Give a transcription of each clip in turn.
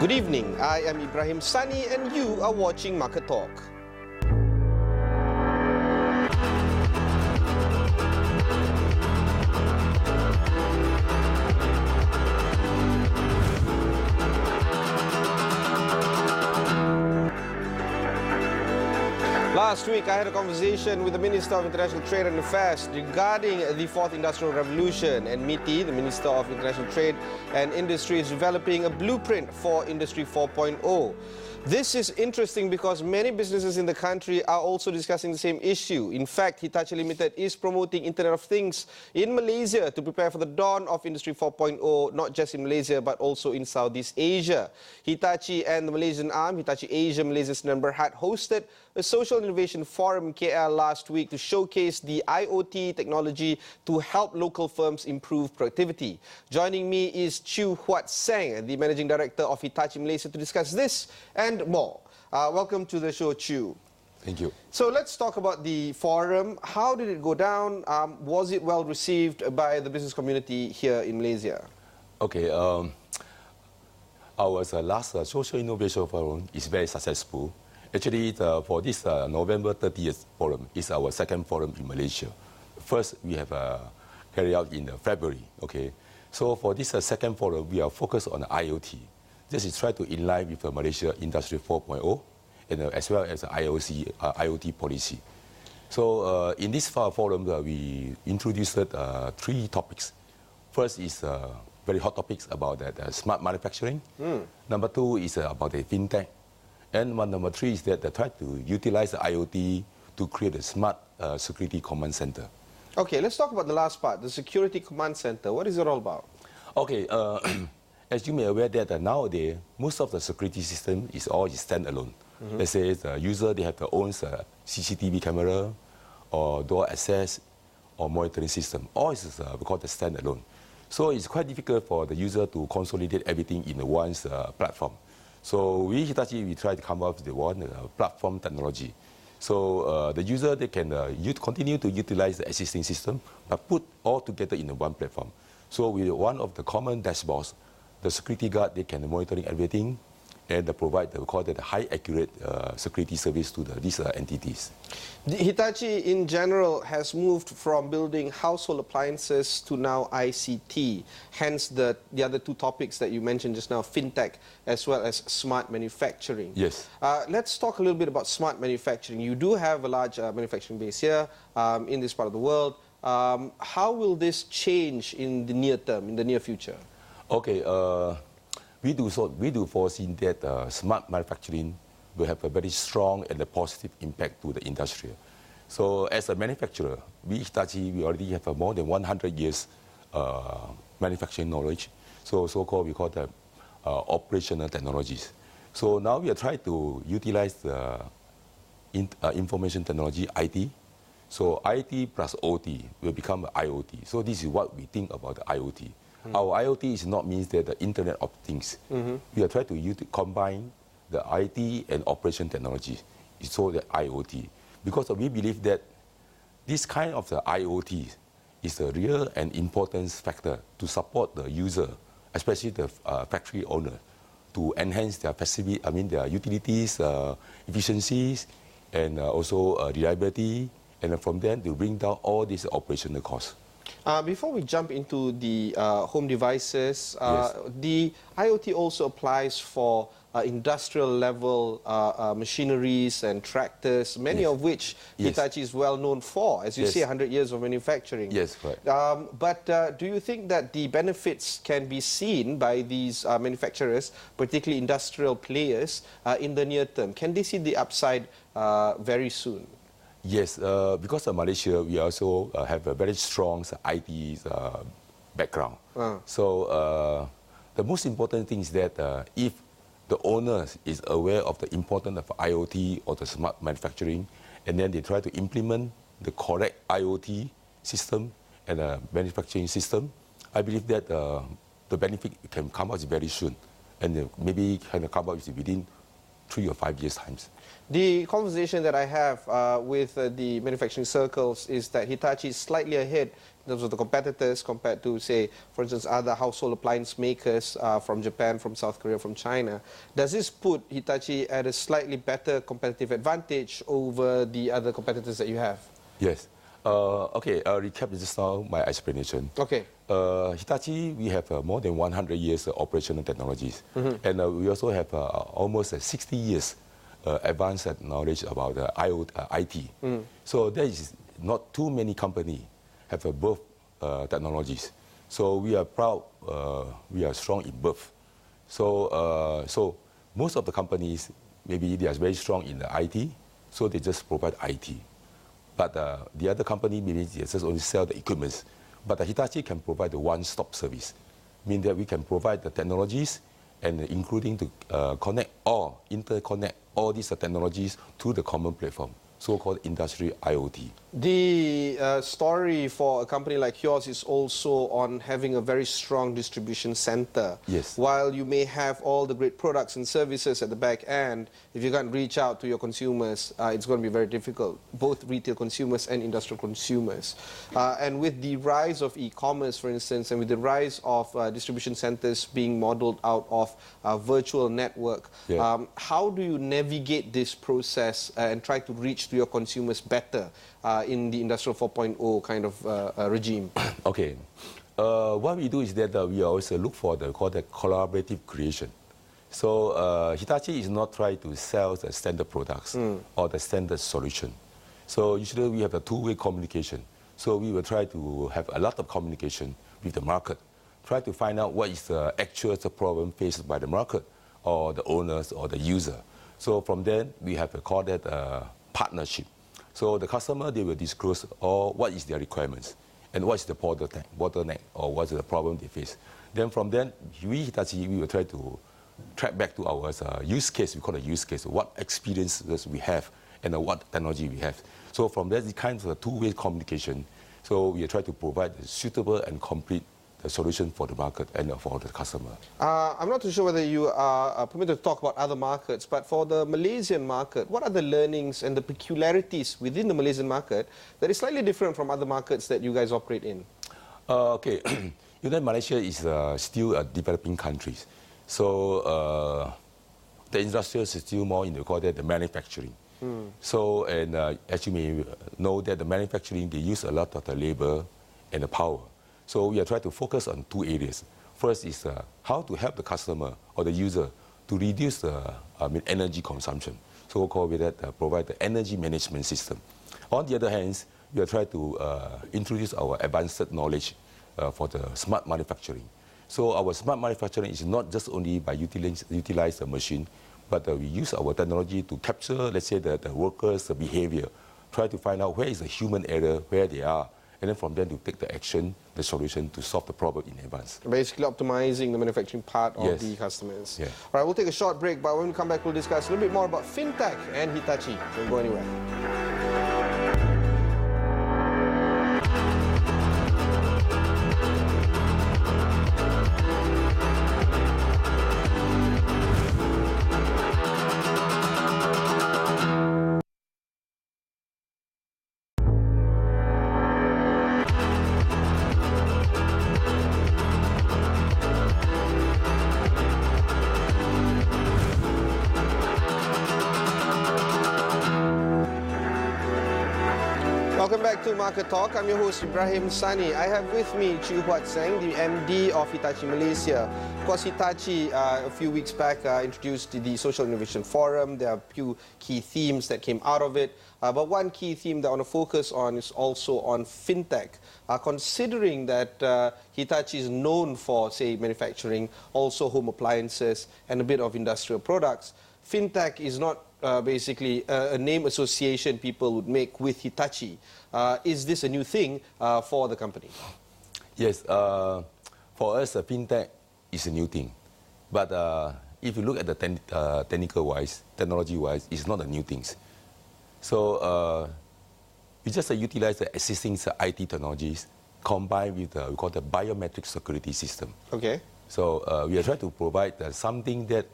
Good evening, I am Ibrahim Sani and you are watching Market Talk. Last week, I had a conversation with the Minister of International Trade and Affairs regarding the Fourth Industrial Revolution, and MITI, the Minister of International Trade and Industry, is developing a blueprint for Industry 4.0. This is interesting because many businesses in the country are also discussing the same issue. In fact, Hitachi Limited is promoting Internet of Things in Malaysia to prepare for the dawn of Industry 4.0, not just in Malaysia but also in Southeast Asia. Hitachi and the Malaysian arm, Hitachi Asia Malaysia's member, had hosted a social innovation forum in KL last week to showcase the IoT technology to help local firms improve productivity. Joining me is Chew Huat Seng, the Managing Director of Hitachi Malaysia, to discuss this and more. Welcome to the show, Chew. Thank you. So let's talk about the forum. How did it go down? Was it well received by the business community here in Malaysia? Okay, our last social innovation forum is very successful. Actually, for this November 30th forum is our second forum in Malaysia. First, we have carried out in February. Okay, so for this second forum, we are focused on IoT. This is try to in line with the Malaysia Industry 4.0 and as well as the IoT policy. So in this forum, we introduced three topics. First is very hot topics about that smart manufacturing. Number two is about the Fintech. And number three is that they try to utilize the IoT to create a smart security command center. Okay, let's talk about the last part, the security command center. What is it all about? Okay, as you may be aware that nowadays, most of the security system is all standalone. Let's say the user, they have their own CCTV camera or door access or monitoring system. All is called the standalone. So it's quite difficult for the user to consolidate everything in one platform. So we, Hitachi, we try to come up with the one platform technology. So the user, they can continue to utilize the existing system, but put all together in one platform. So with one of the common dashboards, the security guard, they can monitoring everything and provide the high accurate security service to these entities. The Hitachi in general has moved from building household appliances to now ICT, hence the other two topics that you mentioned just now, Fintech as well as smart manufacturing. Yes. Let's talk a little bit about smart manufacturing. You do have a large manufacturing base here in this part of the world. How will this change in the near term, in the near future? Okay. We do foresee that smart manufacturing will have a very strong and a positive impact to the industry. So as a manufacturer, we Hitachi, we already have more than 100 years manufacturing knowledge. So-called we call the operational technologies. So now we are trying to utilize the information technology, IT. So IT plus OT will become IoT. So this is what we think about the IoT. Our IoT is not means that the Internet of Things. We are trying to combine the IT and operation technology, so the IoT. Because we believe that this kind of the IoT is a real and important factor to support the user, especially the factory owner, to enhance their facility, their utilities, efficiencies, and also reliability, and from then to bring down all these operational costs. Before we jump into the home devices, Yes. the IoT also applies for industrial level machineries and tractors, many of which Hitachi is well known for, as you say, 100 years of manufacturing. Yes, right. But do you think that the benefits can be seen by these manufacturers, particularly industrial players, in the near term? Can they see the upside very soon? Yes, because of Malaysia, we also have a very strong IT background. So the most important thing is that if the owner is aware of the importance of IoT or the smart manufacturing, and then they try to implement the correct IoT system and manufacturing system, I believe that the benefit can come out very soon, and maybe can come out within 3 or 5 years' times. The conversation that I have with the manufacturing circles is that Hitachi is slightly ahead in terms of the competitors compared to, say, for instance, other household appliance makers from Japan, from South Korea, from China. Does this put Hitachi at a slightly better competitive advantage over the other competitors that you have? Yes. Okay, I'll recap just now my explanation. Okay. Hitachi, we have more than 100 years of operational technologies. And we also have almost 60 years advanced knowledge about IT. So there is not too many companies have both technologies. So we are proud, we are strong in both. So, so most of the companies, maybe they are very strong in the IT, so they just provide IT. But the other company, maybe they just only sell the equipment. But Hitachi can provide the one-stop service, meaning that we can provide the technologies and including to connect or interconnect all these technologies to the common platform, so-called industry IoT. The story for a company like yours is also on having a very strong distribution center. Yes. While you may have all the great products and services at the back end, if you can't reach out to your consumers, it's going to be very difficult, both retail consumers and industrial consumers. And with the rise of e-commerce, for instance, and with the rise of distribution centers being modeled out of a virtual network, how do you navigate this process and try to reach to your consumers better in the Industrial 4.0 kind of regime? Okay. What we do is that we always look for the collaborative creation. So Hitachi is not trying to sell the standard products or the standard solution. So usually we have a two-way communication. So we will try to have a lot of communication with the market, try to find out what is the actual problem faced by the market or the owners or the user. So from then we have a call that partnership. So the customer, they will disclose all what is their requirements and what is the bottleneck or what is the problem they face. Then from then, we Hitachi, we will try to track back to our use case. We call it use case. What experiences we have and what technology we have. So from there, it's kind of a two-way communication. So we try to provide a suitable and complete the solution for the market and for the customer. I'm not too sure whether you are permitted to talk about other markets, but for the Malaysian market, what are the learnings and the peculiarities within the Malaysian market that is slightly different from other markets that you guys operate in? Okay, you know, Malaysia is still a developing country. So the industry is still more in the manufacturing. So, and as you may know that the manufacturing, they use a lot of the labor and the power. So we are trying to focus on two areas. First is how to help the customer or the user to reduce the energy consumption. So we call that provide the energy management system. On the other hand, we are trying to introduce our advanced knowledge for the smart manufacturing. So our smart manufacturing is not just only by utilize the machine, but we use our technology to capture, let's say, the workers' behavior, try to find out where is the human error, where they are, and then from there to take the action, the solution to solve the problem in advance. Basically optimizing the manufacturing part of the customers. Yeah. All right, we'll take a short break, but when we come back, we'll discuss a little bit more about Fintech and Hitachi. Don't go anywhere. Welcome back to Market Talk. I'm your host, Ibrahim Sani. I have with me Chew Huat Seng, the MD of Hitachi Malaysia. Of course, Hitachi, a few weeks back, introduced the Social Innovation Forum. There are a few key themes that came out of it. But one key theme that I want to focus on is also on Fintech. Considering that Hitachi is known for, say, manufacturing, also home appliances, and a bit of industrial products, Fintech is not basically a name association people would make with Hitachi. Is this a new thing for the company? Yes, for us, Fintech is a new thing. But if you look at the technical-wise, technology-wise, it's not a new thing. So we just utilize the existing IT technologies combined with we call the biometric security system. Okay. So we are trying to provide something that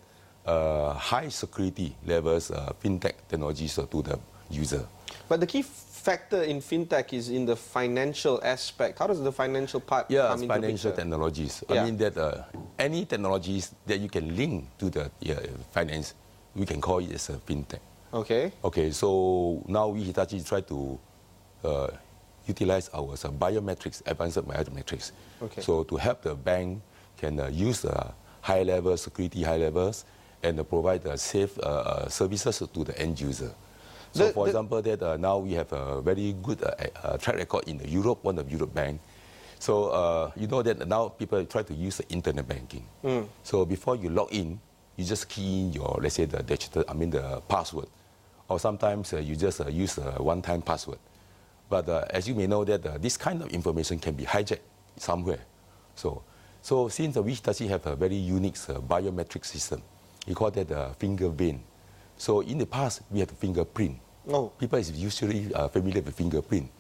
high security levels fintech technologies to the user. But the key factor in fintech is in the financial aspect. How does the financial part come into financial picture? technologies. Yeah. I mean that any technologies that you can link to the finance, we can call it as a fintech. Okay. Okay, so now we Hitachi try to utilize our biometrics, advanced biometrics. Okay. So to help the bank can use high level security, high levels, and provide safe services to the end user. So for example, that now we have a very good track record in Europe, one of Europe bank. So you know that now people try to use the internet banking. So before you log in, you just key in your, let's say, the password. Or sometimes you just use a one-time password. But as you may know that this kind of information can be hijacked somewhere. So since we Hitachi have a very unique biometric system, we call that finger vein. So in the past, we had fingerprint. Oh. People is usually familiar with fingerprint.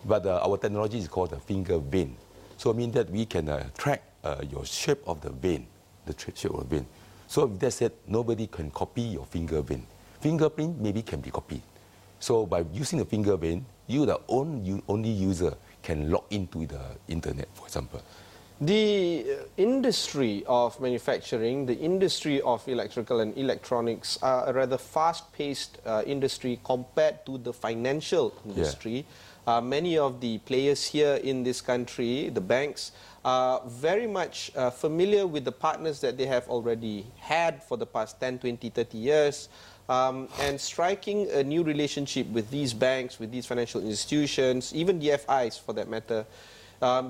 But our technology is called the finger vein. So it means that we can track your shape of the vein, the shape of the vein. So with that said, nobody can copy your finger vein. Fingerprint maybe can be copied. So by using the finger vein, you the only user can log into the internet, for example. The industry of manufacturing, the industry of electrical and electronics are a rather fast-paced industry compared to the financial industry. Yeah. Many of the players here in this country, the banks, are very much familiar with the partners that they have already had for the past 10, 20, 30 years. And striking a new relationship with these banks, with these financial institutions, even the FIs for that matter,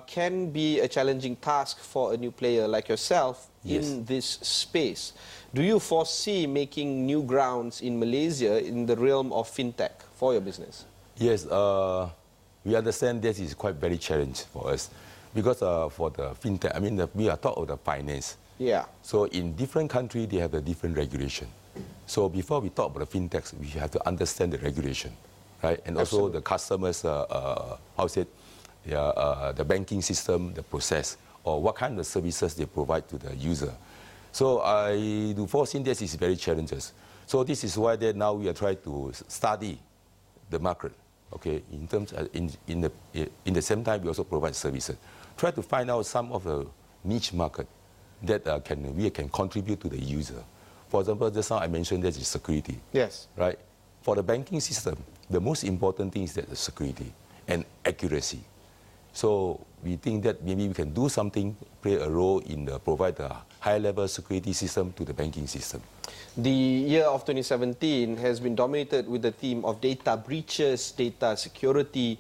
can be a challenging task for a new player like yourself in this space. Do you foresee making new grounds in Malaysia in the realm of fintech for your business? Yes, we understand this is quite very challenging for us because for the fintech, I mean, we are talking about the finance. Yeah. So in different countries, they have a different regulation. So before we talk about the fintechs, we have to understand the regulation, right? And also the customers, the banking system, the process, or what kind of services they provide to the user. So I do foresee this is very challenging. So this is why that now we are trying to study the market. Okay, in terms in the same time we also provide services. Try to find out some of the niche market that we can contribute to the user. For example, just now I mentioned that is security. Yes. Right. For the banking system, the most important thing is that the security and accuracy. So we think that maybe we can do something, play a role in provide a high-level security system to the banking system. The year of 2017 has been dominated with the theme of data breaches, data security.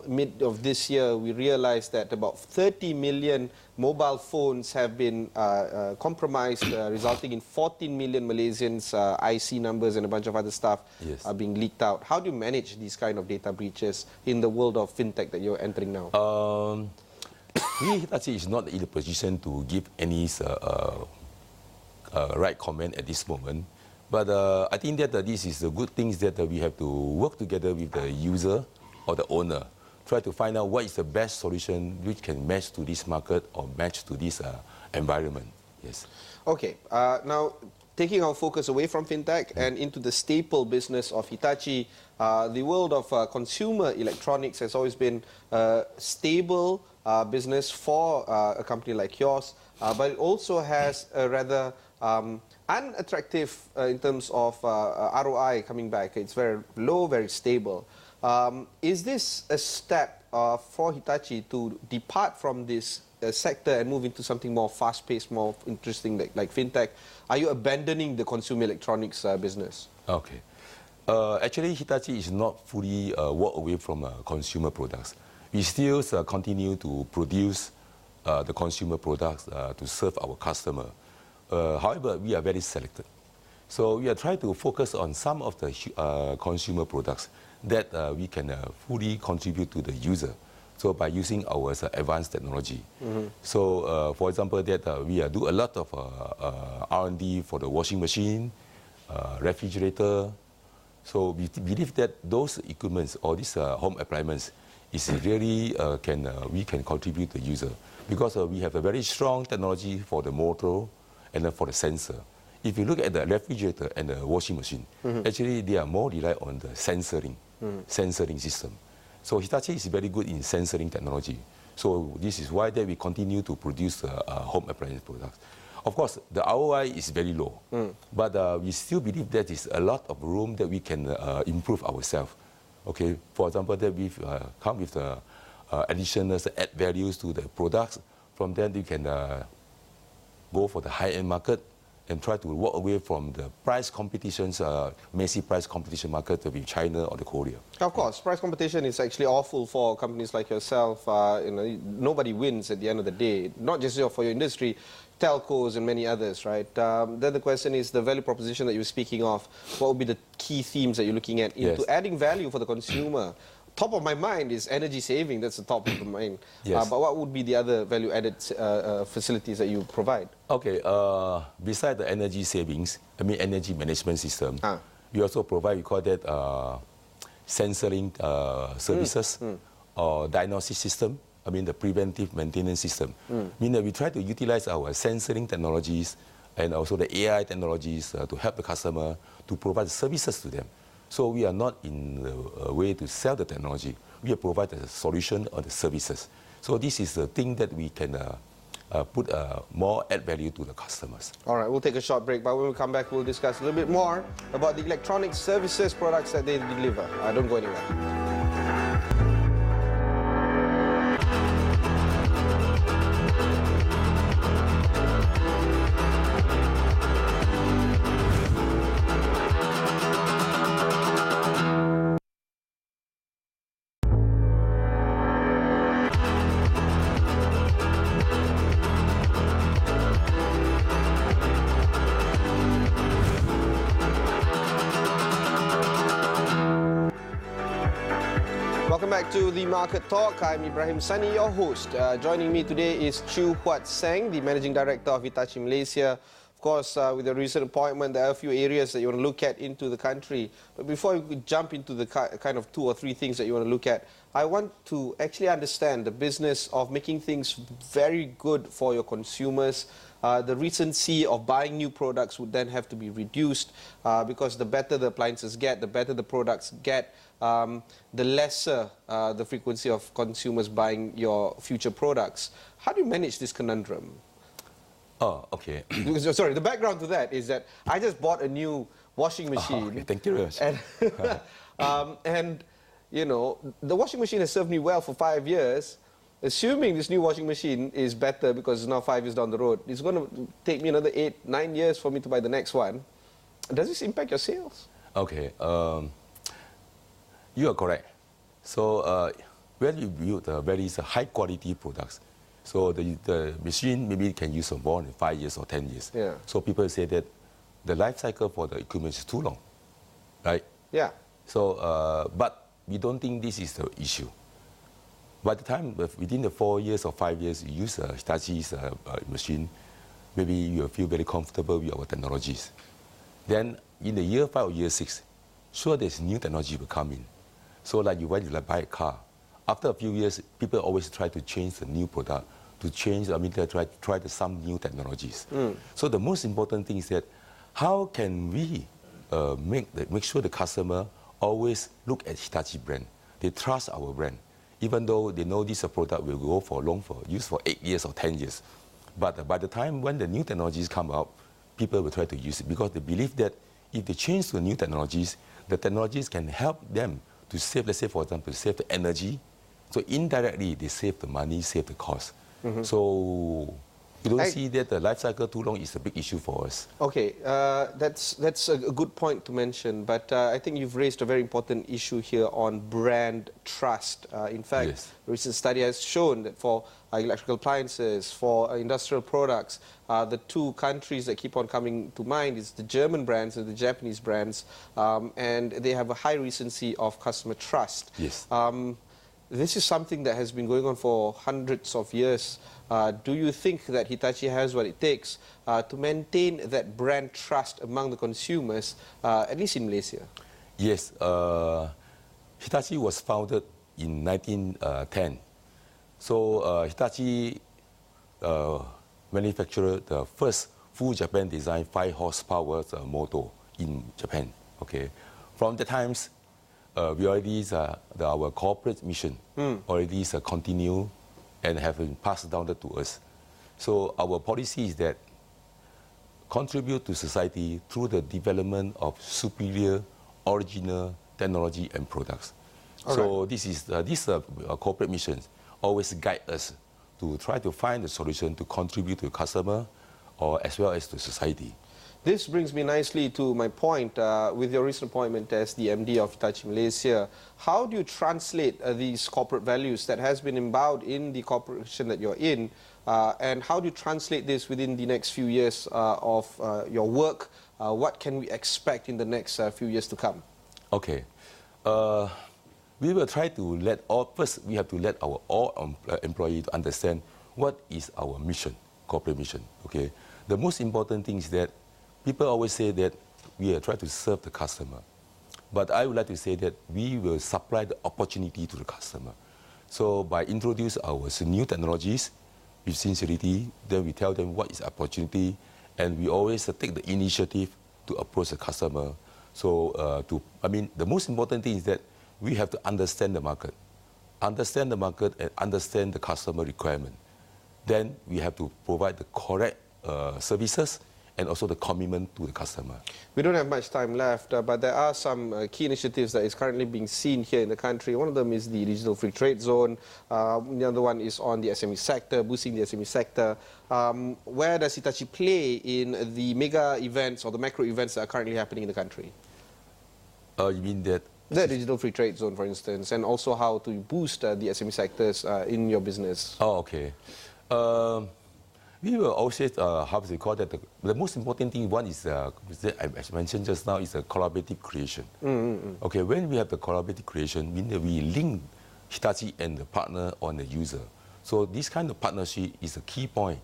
Mid of this year, we realized that about 30 million mobile phones have been compromised, resulting in 14 million Malaysians' IC numbers and a bunch of other stuff are being leaked out. How do you manage these kind of data breaches in the world of fintech that you're entering now? We Hitachi is not in a position to give any right comment at this moment. But I think that this is the good things that we have to work together with the user or the owner, try to find out what is the best solution which can match to this market or match to this environment. Yes. Okay. Now, taking our focus away from fintech and into the staple business of Hitachi, the world of consumer electronics has always been a stable business for a company like yours, but it also has a rather unattractive in terms of ROI coming back. It's very low, very stable. Is this a step for Hitachi to depart from this sector and move into something more fast-paced, more interesting like fintech? Are you abandoning the consumer electronics business? Okay. Actually, Hitachi is not fully walk away from consumer products. We still continue to produce the consumer products to serve our customer. However, we are very selected. So we are trying to focus on some of the consumer products that we can fully contribute to the user. So by using our advanced technology. So for example, that we do a lot of R&D for the washing machine, refrigerator. So we believe that those equipments or these home appliances is really we can contribute to the user because we have a very strong technology for the motor and for the sensor. if you look at the refrigerator and the washing machine, actually they are more rely on the sensoring system. So Hitachi is very good in sensoring technology. So this is why that we continue to produce home appliance products. Of course, the ROI is very low, but we still believe that is a lot of room that we can improve ourselves. Okay, for example, that we come with additional add values to the products. From then, we can go for the high-end market and try to walk away from the price competitions, massive price competition market with China or the Korea. Of course, price competition is actually awful for companies like yourself. Nobody wins at the end of the day, not just for your industry, telcos and many others, right? Then the question is the value proposition that you were speaking of. What would be the key themes that you're looking at into adding value for the consumer? Top of my mind is energy saving. That's the top of my mind. Yes. But what would be the other value-added facilities that you provide? Okay. Besides the energy savings, energy management system, we also provide, we call that sensoring services or diagnostic system. The preventive maintenance system. That we try to utilize our sensoring technologies and also the AI technologies to help the customer to provide services to them. So we are not in a way to sell the technology. We provide the solution or the services. So this is the thing that we can put more add value to the customers. All right, we'll take a short break, but when we come back, we'll discuss a little bit more about the electronic services products that they deliver. Don't go anywhere. Welcome back to the Market Talk. I'm Ibrahim Sani, your host. Joining me today is Chew Huat Seng, the Managing Director of Hitachi Malaysia. Of course, with the recent appointment, there are a few areas that you want to look at into the country. But before we jump into the kind of 2 or 3 things that you want to look at, I want to actually understand the business of making things very good for your consumers. The recency of buying new products would then have to be reduced because the better the appliances get, the better the products get, the lesser the frequency of consumers buying your future products. How do you manage this conundrum? Oh, okay. Sorry, the background to that is that I just bought a new washing machine. Okay, thank you very much. And, you know, the washing machine has served me well for 5 years. Assuming this new washing machine is better because it's now 5 years down the road, it's going to take me another 8, 9 years for me to buy the next one. Does this impact your sales? Okay, you are correct. So when you build very high quality products, so the machine maybe can use for more than 5 years or 10 years. Yeah. So people say that the life cycle for the equipment is too long, right? Yeah. So, but we don't think this is the issue. By the time, within the 4 years or 5 years, you use Hitachi's machine, maybe you feel very comfortable with our technologies. Then in the year 5 or year 6, sure there's new technology will come in. So like you when you buy a car, after a few years, people always try to change the new product, to change, they try some new technologies. So the most important thing is that how can we make sure the customer always look at Hitachi brand. They trust our brand. Even though they know this product will go for use for 8 years or 10 years. But by the time when the new technologies come out, people will try to use it because they believe that if they change to new technologies, the technologies can help them to save, let's say, for example, save the energy. So indirectly, they save the money, save the cost. So you don't see that the life cycle too long is a big issue for us. Okay, that's a good point to mention, but I think you've raised a very important issue here on brand trust. In fact, Yes. a recent study has shown that for electrical appliances, for industrial products, the 2 countries that keep on coming to mind is the German brands and the Japanese brands, and they have a high recency of customer trust. Yes. This is something that has been going on for hundreds of years. Do you think that Hitachi has what it takes to maintain that brand trust among the consumers, at least in Malaysia? Yes. Hitachi was founded in 1910. So Hitachi manufactured the first full Japan design 5 horsepower motor in Japan. Okay, from the times we already our corporate mission already continue and have been passed down to us. So our policy is that contribute to society through the development of superior, original technology and products. All so right. this is corporate missions always guide us to try to find a solution to contribute to the customer or as well as to society. This brings me nicely to my point. With your recent appointment as the MD of Hitachi Malaysia, how do you translate these corporate values that has been embodied in the corporation that you're in, and how do you translate this within the next few years of your work? What can we expect in the next few years to come? Okay. We will try to first we have to let our all employees understand what is our mission, corporate mission. Okay. The most important thing is that people always say that we are trying to serve the customer. But I would like to say that we will supply the opportunity to the customer. So by introduce our new technologies with sincerity, then we tell them what is opportunity, and we always take the initiative to approach the customer. So the most important thing is that we have to understand the market and understand the customer requirement. Then we have to provide the correct services and also the commitment to the customer. We don't have much time left, but there are some key initiatives that is currently being seen here in the country. One of them is the Digital Free Trade Zone. The other one is on the SME sector, boosting the SME sector. Where does Hitachi play in the mega events or the macro events that are currently happening in the country? You mean that? The Digital Free Trade Zone, for instance, and also how to boost the SME sectors in your business. Oh, okay. We will always, how to call that, the most important thing, one is, as I mentioned just now, is a collaborative creation. Okay, when we have the collaborative creation, we link Hitachi and the partner on the user. So this kind of partnership is a key point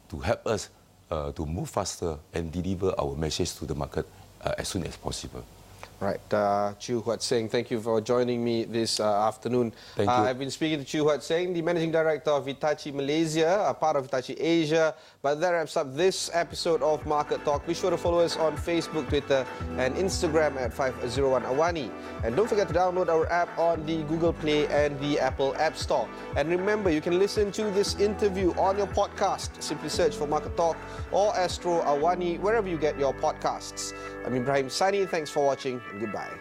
to help us to move faster and deliver our message to the market as soon as possible. Right, Chew Huat Seng, thank you for joining me this afternoon. Thank you. I've been speaking to Chew Huat Seng, the Managing Director of Hitachi Malaysia, a part of Hitachi Asia. But that wraps up this episode of Market Talk. Be sure to follow us on Facebook, Twitter and Instagram at 501 Awani. And don't forget to download our app on the Google Play and the Apple App Store. And remember, you can listen to this interview on your podcast. Simply search for Market Talk or Astro Awani, wherever you get your podcasts. I'm Ibrahim Sani, thanks for watching and goodbye.